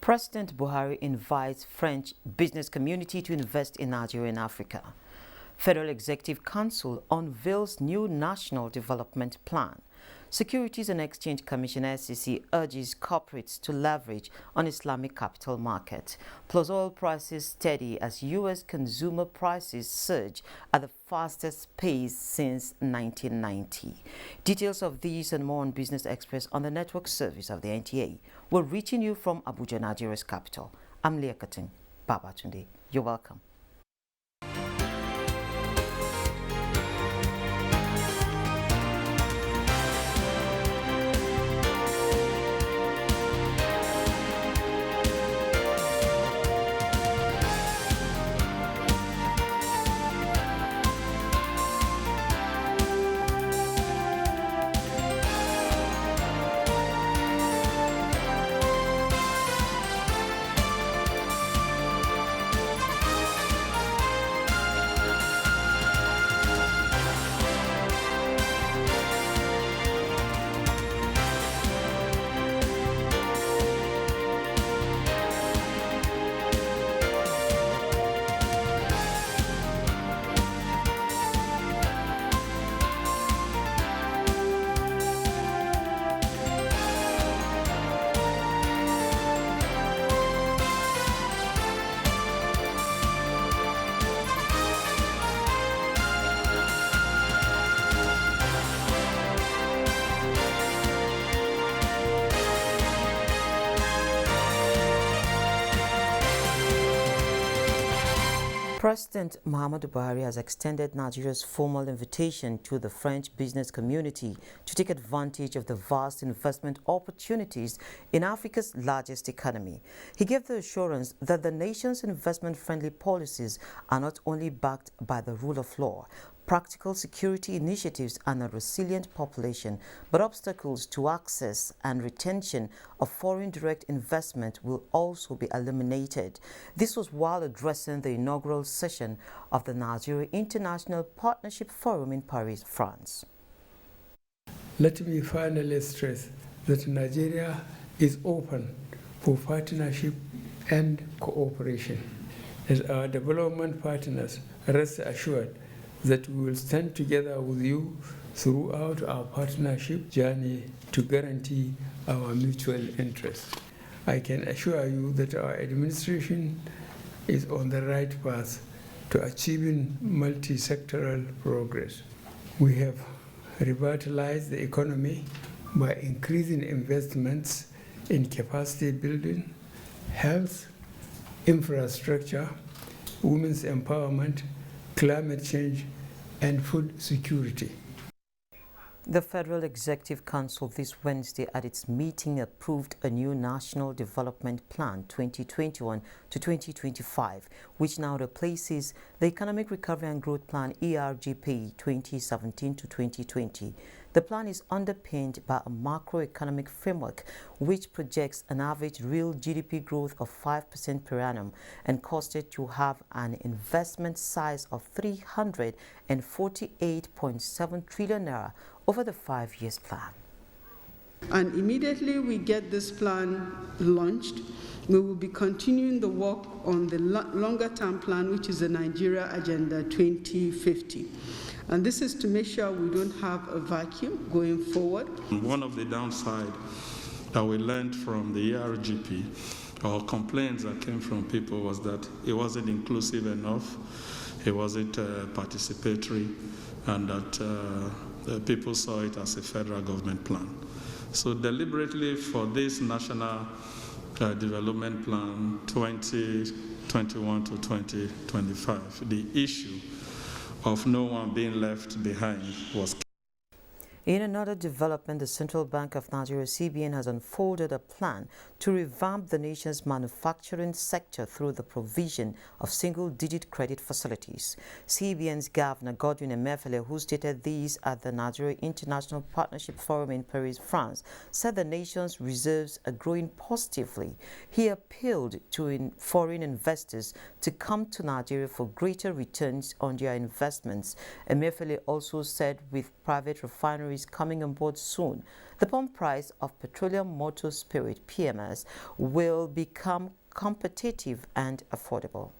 President Buhari invites French business community to invest in Nigeria and Africa. Federal Executive Council unveils new national development plan. Securities and Exchange Commission SEC urges corporates to leverage on Islamic capital market. Plus oil prices steady as U.S. consumer prices surge at the fastest pace since 1990. Details of these and more on Business Express on the network service of the NTA. We're reaching you from Abuja, Nigeria's capital. I'm Leah Kating Babatunde. You're welcome. President Muhammadu Buhari has extended Nigeria's formal invitation to the French business community to take advantage of the vast investment opportunities in Africa's largest economy. He gave the assurance that the nation's investment-friendly policies are not only backed by the rule of law, practical security initiatives and a resilient population, but obstacles to access and retention of foreign direct investment will also be eliminated. This was while addressing the inaugural session of the Nigeria International Partnership Forum in Paris, France. Let me finally stress that Nigeria is open for partnership and cooperation. As our development partners, rest assured that we will stand together with you throughout our partnership journey to guarantee our mutual interests. I can assure you that our administration is on the right path to achieving multi-sectoral progress. We have revitalized the economy by increasing investments in capacity building, health, infrastructure, women's empowerment, climate change, and food security. The Federal Executive Council this Wednesday at its meeting approved a new National Development Plan 2021 to 2025, which now replaces the Economic Recovery and Growth Plan ERGP 2017 to 2020. The plan is underpinned by a macroeconomic framework which projects an average real GDP growth of 5% per annum and costed to have an investment size of 348.7 trillion naira over the 5 years plan. And immediately we get this plan launched, we will be continuing the work on the longer term plan, which is the Nigeria Agenda 2050. And this is to make sure we don't have a vacuum going forward. One of the downside that we learned from the ERGP, or complaints that came from people, was that it wasn't inclusive enough, it wasn't participatory, and that people saw it as a federal government plan. So deliberately for this National Development Plan 2021 to 2025, the issue of no one being left behind was. In another development, the Central Bank of Nigeria, CBN, has unfolded a plan to revamp the nation's manufacturing sector through the provision of single-digit credit facilities. CBN's Governor Godwin Emefiele, who stated these at the Nigeria International Partnership Forum in Paris, France, said the nation's reserves are growing positively. He appealed to foreign investors to come to Nigeria for greater returns on their investments. Emefiele also said with private refineries refineries coming on board soon, the pump price of petroleum motor spirit (PMS) will become competitive and affordable.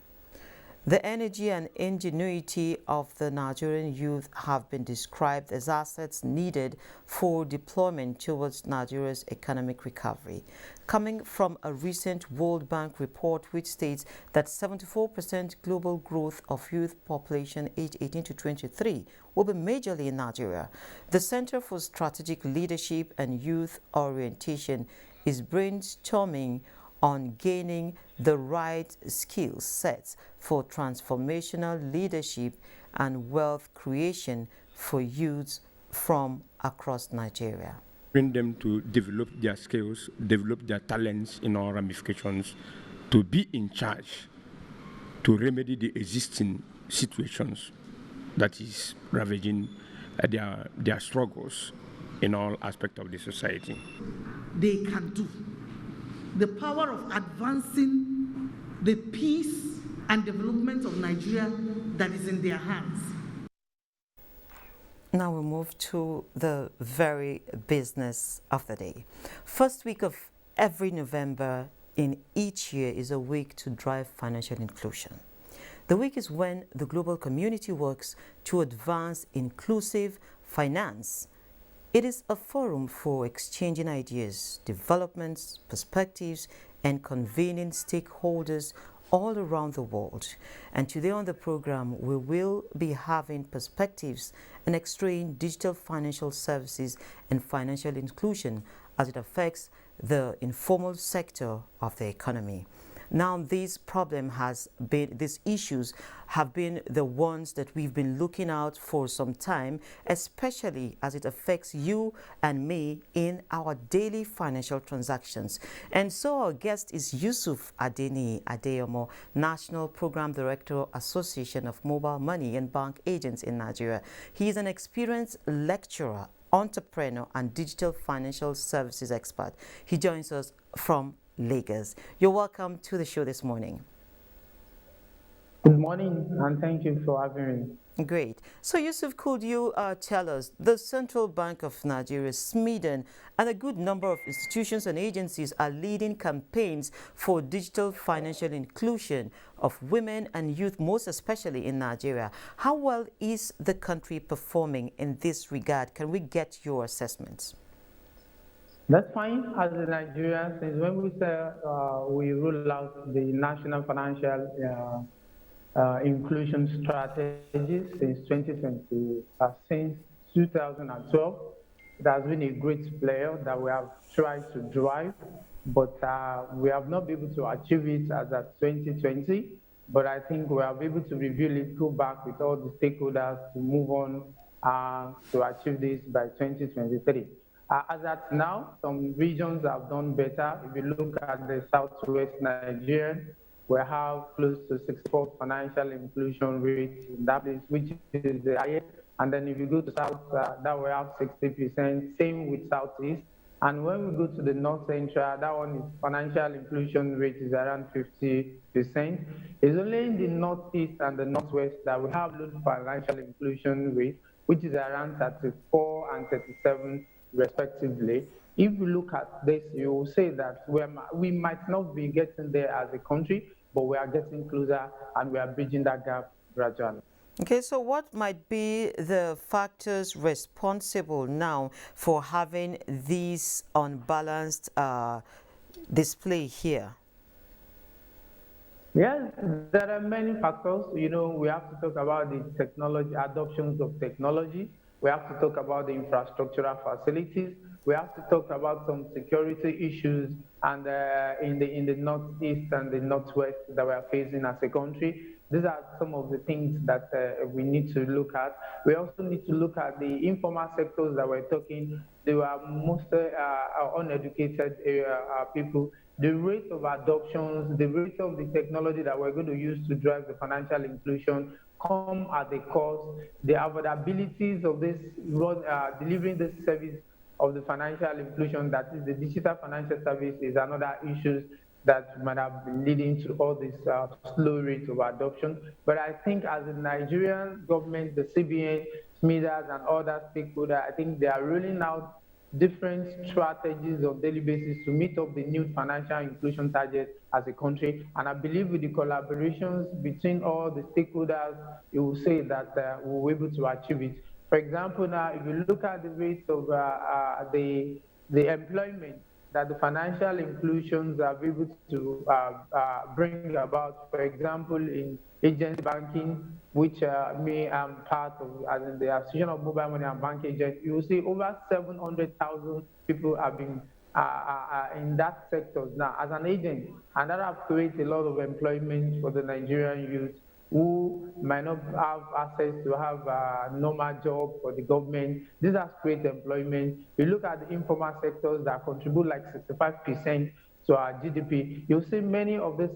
The energy and ingenuity of the Nigerian youth have been described as assets needed for deployment towards Nigeria's economic recovery. Coming from a recent World Bank report which states that 74% global growth of youth population aged 18 to 23 will be majorly in Nigeria, the Center for Strategic Leadership and Youth Orientation is brainstorming on gaining the right skill sets for transformational leadership and wealth creation for youths from across Nigeria. Bring them to develop their skills, develop their talents in all ramifications, to be in charge, to remedy the existing situations that is ravaging their struggles in all aspects of the society. They can do. The power of advancing the peace and development of Nigeria that is in their hands. Now we move to the very business of the day. First week of every November in each year is a week to drive financial inclusion. The week is when the global community works to advance inclusive finance. It is a forum for exchanging ideas, developments, perspectives, and convening stakeholders all around the world. And today on the program, we will be having perspectives and extracting digital financial services and financial inclusion as it affects the informal sector of the economy. Now, these issues have been the ones that we've been looking out for some time, especially as it affects you and me in our daily financial transactions. And so our guest is Yusuf Adeni Adeyomo, National Program Director, Association of Mobile Money and Bank Agents in Nigeria. He is an experienced lecturer, entrepreneur, and digital financial services expert. He joins us from Lagos. You're welcome to the show this morning. Good morning, and thank you for having me. Great. So, Yusuf, could you tell us, the Central Bank of Nigeria, SMIDAN, and a good number of institutions and agencies are leading campaigns for digital financial inclusion of women and youth, most especially in Nigeria. How well is the country performing in this regard? Can we get your assessments? That's fine. As a Nigerian, since when we say we roll out the national financial inclusion strategy since 2020, since 2012, it has been a great player that we have tried to drive, but we have not been able to achieve it as at 2020. But I think we have been able to review it, go back with all the stakeholders to move on to achieve this by 2023. As at now, some regions have done better. If you look at the southwest Nigeria, we have close to 64 financial inclusion rate in that place, which is the highest. And then if you go to south, that we have 60%, same with southeast. And when we go to the north central, that one is financial inclusion rate is around 50%. It's only in the northeast and the northwest that we have low financial inclusion rate, which is around 34 and 37 respectively. If you look at this, you will say that we might not be getting there as a country, but we are getting closer and we are bridging that gap gradually. Okay, so what might be the factors responsible now for having this unbalanced display here? Yes, there are many factors. You know, we have to talk about the technology, adoptions of technology. We have to talk about the infrastructural facilities. We have to talk about some security issues and in the northeast and the northwest that we are facing as a country. These are some of the things that we need to look at. We also need to look at the informal sectors that we're talking. They were mostly uneducated people. The rate of adoptions, the rate of the technology that we're going to use to drive the financial inclusion come at the cost. The affordabilities of this delivering this service of the financial inclusion, that is the digital financial service, is another issue that might have been leading to all this slow rate of adoption. But I think as the Nigerian government, the CBN, SMEDAs and other stakeholders, I think they are rolling out different strategies on daily basis to meet up the new financial inclusion target as a country. And I believe with the collaborations between all the stakeholders, you will say that we'll be able to achieve it. For example, now, if you look at the rate of the employment that the financial inclusions are able to bring about, for example, in agency banking, which me am part of, as in the Association of Mobile Money and Bank Agents, you will see over 700,000 people have been in that sector now as an agent, and that have created a lot of employment for the Nigerian youth who might not have access to have a normal job for the government. This has created employment. You look at the informal sectors that contribute like 65% to our GDP. You'll see many of these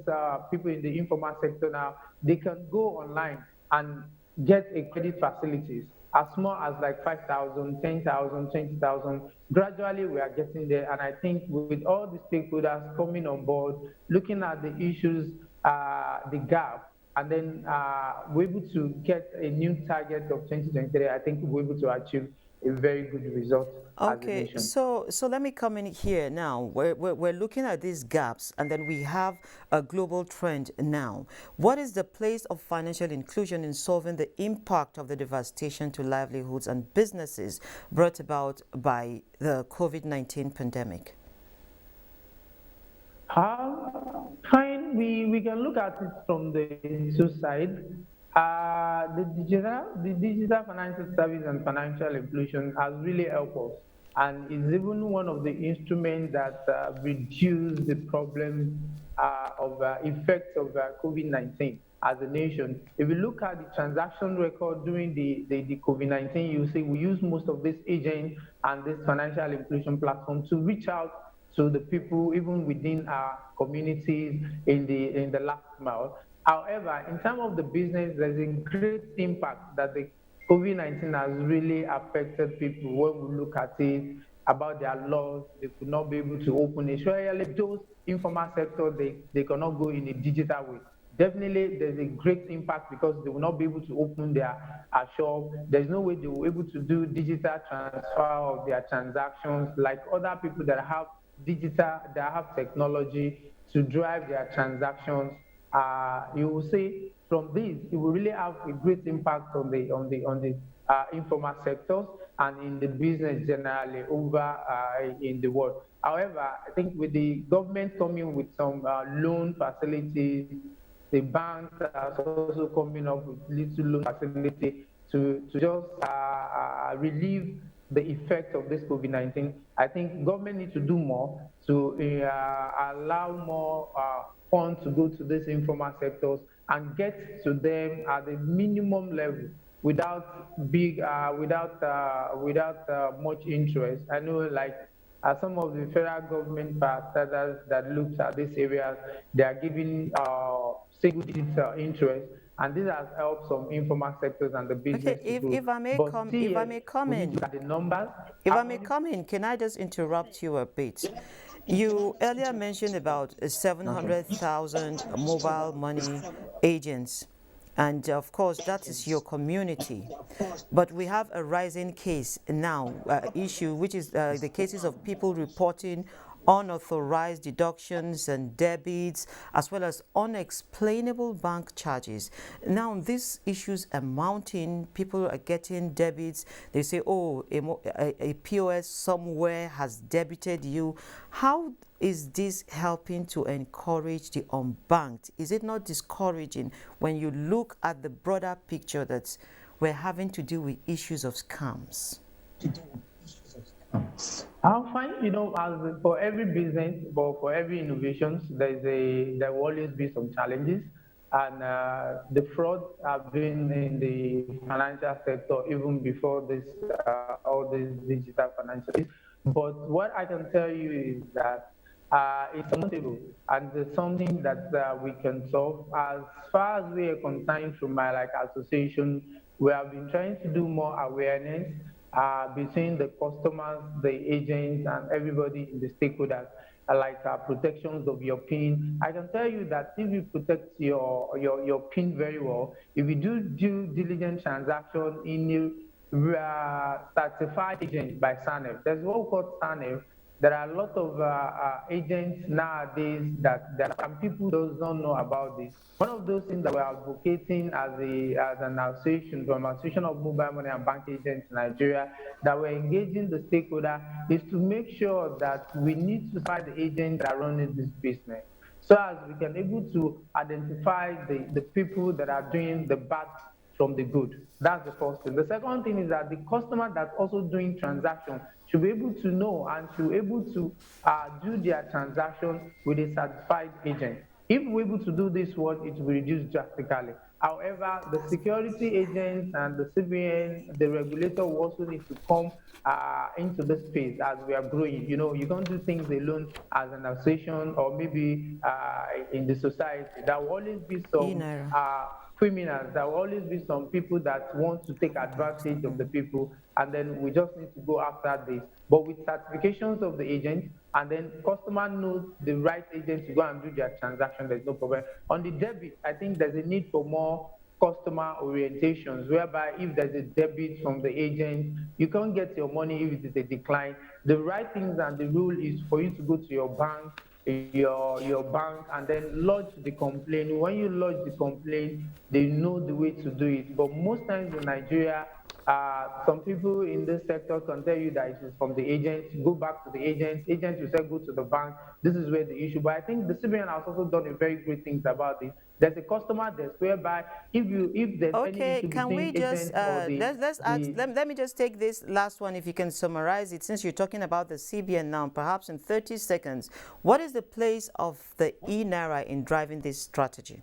people in the informal sector now, they can go online and get a credit facilities as small as like 5,000, 10,000, 20,000. Gradually, we are getting there. And I think with all the stakeholders coming on board, looking at the issues, the gap, and then we're able to get a new target of 2023, I think we're able to achieve a very good result as a Okay, nation. so let me come in here now. We're looking at these gaps, and then we have a global trend now. What is the place of financial inclusion in solving the impact of the devastation to livelihoods and businesses brought about by the COVID-19 pandemic? Fine, we can look at it from the two sides. The digital financial service and financial inclusion has really helped us, and is even one of the instruments that reduce the problem of effects of COVID-19 as a nation. If you look at the transaction record during the COVID-19, you see we use most of this agents and this financial inclusion platform to reach out to the people even within our communities in the last mile. However, in terms of the business, there's a great impact that the COVID-19 has really affected people when we look at it about their laws. They could not be able to open, especially those informal sector, they cannot go in a digital way. Definitely, there's a great impact because they will not be able to open their shop. There's no way they will be able to do digital transfer of their transactions like other people that have digital, that have technology to drive their transactions. You will see from this, it will really have a great impact on the informal sectors and in the business generally over in the world. However, I think with the government coming with some loan facilities, the banks are also coming up with little loan facility to just relieve the effect of this COVID-19. I think government needs to do more to allow more funds to go to these informal sectors and get to them at the minimum level without much interest. I know, like some of the federal government that looks at these areas, they are giving single-digit interest, and this has helped some informal sectors and the business. Okay, if I may come in, the numbers. If I may come in, can I just interrupt you a bit? You earlier mentioned about 700,000 mobile money agents, and of course that is your community. But we have a rising case now, issue, which is the cases of people reporting unauthorized deductions and debits, as well as unexplainable bank charges. Now, these issues are mounting. People are getting debits. They say, oh, a POS somewhere has debited you. How is this helping to encourage the unbanked? Is it not discouraging when you look at the broader picture that we're having to deal with issues of scams? I'll find, as for every business, but for every innovation, there will always be some challenges, and the fraud have been in the financial sector even before this all these digital financial. But what I can tell you is that it's notable, and it's something that we can solve. As far as we are concerned, from my association, we have been trying to do more awareness between the customers, the agents, and everybody in the stakeholders, protections of your PIN. I can tell you that if you protect your PIN very well, if you do due diligence transaction in certified agents by SANEF. There's what we call SANEF. There are a lot of agents nowadays that some people don't know about this. One of those things that we're advocating as an association, from Association of Mobile Money and Bank Agents in Nigeria, that we're engaging the stakeholder, is to make sure that we need to find the agents that are running this business, so as we can able to identify the people that are doing the bad from the good. That's the first thing. The second thing is that the customer that's also doing transaction should be able to know and should be able to do their transaction with a certified agent. If we're able to do this one, it will reduce drastically. However, the security agents and the CBN, the regulator, will also need to come into this space as we are growing. You know, you can't do things alone as an association or maybe in the society. There will always be some criminals. There will always be some people that want to take advantage of the people, and then we just need to go after this. But with certifications of the agent, and then customer knows the right agent to go and do their transaction, there's no problem. On the debit, I think there's a need for more customer orientations, whereby if there's a debit from the agent, you can't get your money if it is a decline. The right things and the rule is for you to go to your bank, and then lodge the complaint. When you lodge the complaint, they know the way to do it. But most times in Nigeria, some people in this sector can tell you that it is from the agent. Go back to the agent. Agent will say go to the bank. This is where the issue. But I think the CBN has also done a very great things about this. There's a customer desk whereby if there's any issue between agents or let me just take this last one, if you can summarize it, since you're talking about the CBN now, perhaps in 30 seconds. What is the place of the e-Naira in driving this strategy?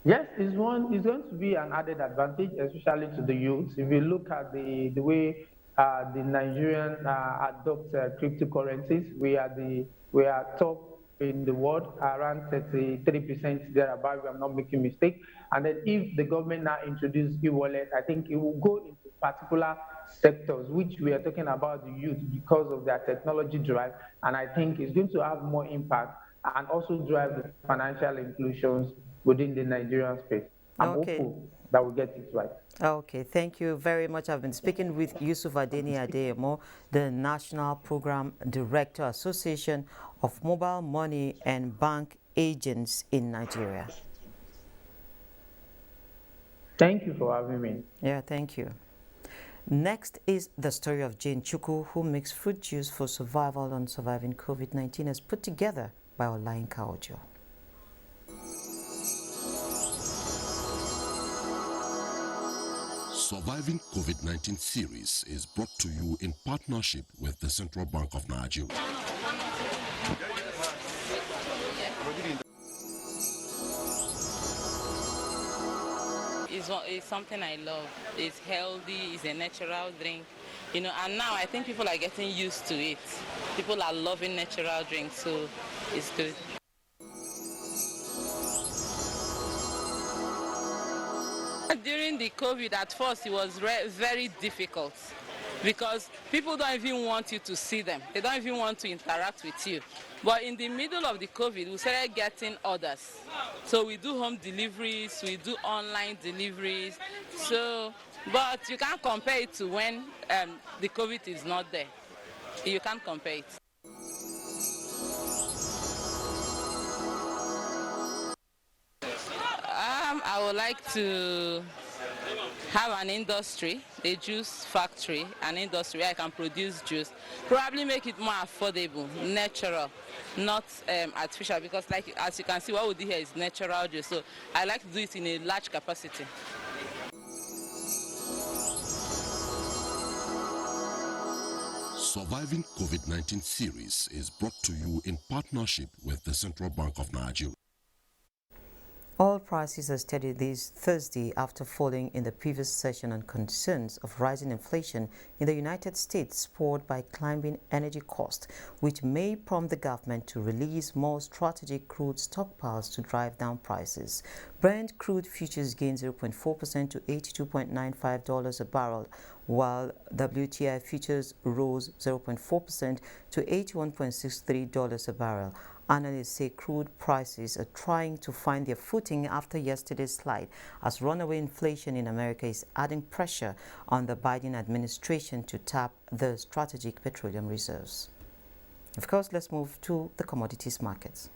Yes, it's going to be an added advantage, especially to the youth. If you look at the way the Nigerian adopt cryptocurrencies, we are top in the world, around 33% thereabout, if I'm not making a mistake. And then if the government now introduce e-wallet, I think it will go into particular sectors, which we are talking about the youth because of their technology drive. And I think it's going to have more impact and also drive the financial inclusions within the Nigerian space. I'm hopeful that we'll get it right. Okay, thank you very much. I've been speaking with Yusuf Adeni Adeyemo, the National Program Director, Association of Mobile Money and Bank Agents in Nigeria. Thank you for having me. Yeah, thank you. Next is the story of Jane Chuku, who makes fruit juice for survival on surviving COVID-19, as put together by Olayin Kaojo. Surviving COVID-19 series is brought to you in partnership with the Central Bank of Nigeria. It's something I love. It's healthy, it's a natural drink, you know, and now I think people are getting used to it. People are loving natural drinks, so it's good. During the COVID, at first, it was very difficult because people don't even want you to see them. They don't even want to interact with you. But in the middle of the COVID, we started getting orders. So we do home deliveries, we do online deliveries. So, but you can't compare it to when the COVID is not there. You can't compare it. I would like to have an industry, a juice factory, an industry where I can produce juice. Probably make it more affordable, natural, not artificial, because like as you can see, what we do here is natural juice. So I like to do it in a large capacity. Surviving COVID-19 series is brought to you in partnership with the Central Bank of Nigeria. Oil prices are steady this Thursday after falling in the previous session on concerns of rising inflation in the United States, spurred by climbing energy costs, which may prompt the government to release more strategic crude stockpiles to drive down prices. Brent crude futures gained 0.4% to $82.95 a barrel, while WTI futures rose 0.4% to $81.63 a barrel. Analysts say crude prices are trying to find their footing after yesterday's slide, as runaway inflation in America is adding pressure on the Biden administration to tap the strategic petroleum reserves. Of course, let's move to the commodities markets.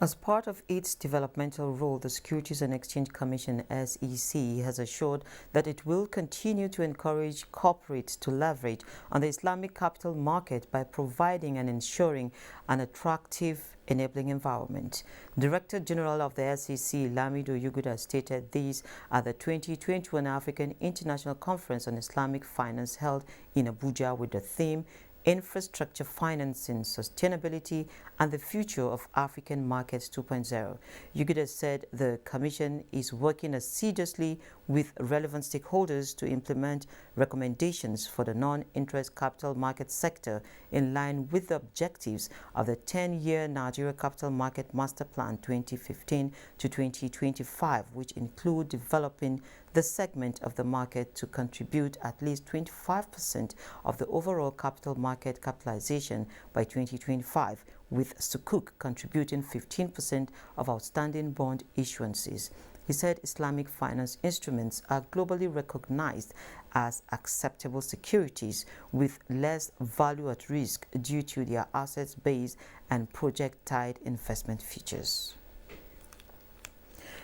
As part of its developmental role, the Securities and Exchange Commission (SEC) has assured that it will continue to encourage corporates to leverage on the Islamic capital market by providing and ensuring an attractive enabling environment. Director General of the SEC, Lamido Yuguda, stated this at the 2021 African International Conference on Islamic Finance held in Abuja with the theme Infrastructure Financing, Sustainability, and the Future of African Markets 2.0. Yuguda said the Commission is working assiduously with relevant stakeholders to implement recommendations for the non-interest capital market sector in line with the objectives of the 10-year Nigeria Capital Market Master Plan 2015 to 2025, which include developing the segment of the market to contribute at least 25% of the overall capital market capitalization by 2025, with Sukuk contributing 15% of outstanding bond issuances. He said Islamic finance instruments are globally recognized as acceptable securities with less value at risk due to their assets-based and project-tied investment features.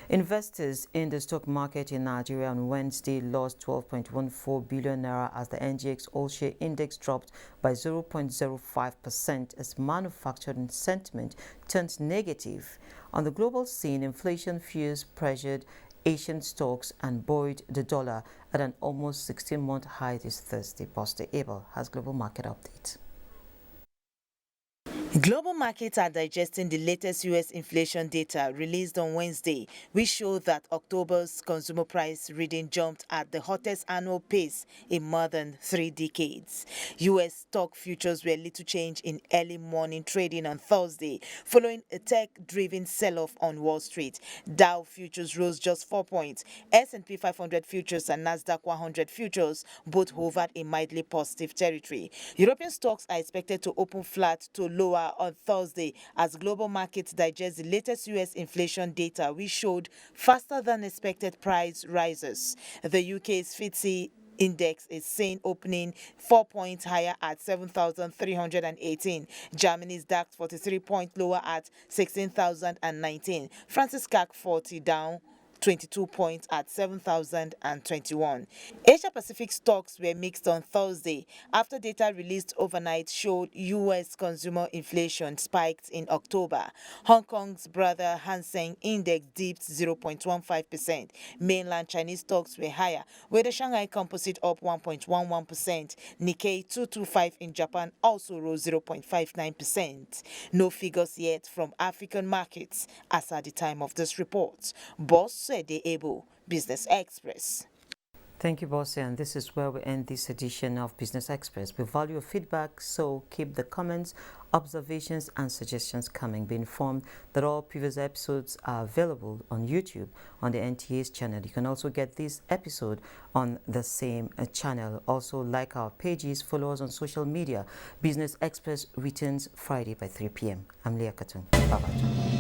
Investors in the stock market in Nigeria on Wednesday lost 12.14 billion naira as the NGX All-Share Index dropped by 0.05% as manufacturing sentiment turned negative. On the global scene, inflation fears pressured Asian stocks and buoyed the dollar at an almost 16-month high this Thursday. Pastor Abel has global market updates. Global markets are digesting the latest U.S. inflation data released on Wednesday, which showed that October's consumer price reading jumped at the hottest annual pace in more than 3 decades. U.S. stock futures were little change in early morning trading on Thursday, following a tech-driven sell-off on Wall Street. Dow futures rose just 4 points. S&P 500 futures and Nasdaq 100 futures both hovered in mildly positive territory. European stocks are expected to open flat to lower on Thursday as global markets digest the latest U.S. inflation data, which showed faster than expected price rises. The UK's FTSE Index is seen opening 4 points higher at 7,318. Germany's DAX 43 points lower at 16,019. France's CAC 40 down 22 points at 7,021. Asia-Pacific stocks were mixed on Thursday after data released overnight showed U.S. consumer inflation spiked in October. Hong Kong's brother Hang Seng Index dipped 0.15%. Mainland Chinese stocks were higher, with the Shanghai Composite up 1.11%. Nikkei 225 in Japan also rose 0.59%. No figures yet from African markets as at the time of this report. Boss Able, Business Express. Thank you, Bosse, and this is where we end this edition of Business Express. We value your feedback, so keep the comments, observations, and suggestions coming. Be informed that all previous episodes are available on YouTube on the NTA's channel. You can also get this episode on the same channel. Also, like our pages, follow us on social media. Business Express returns Friday by 3 p.m. I'm Leah Katun. Bye-bye.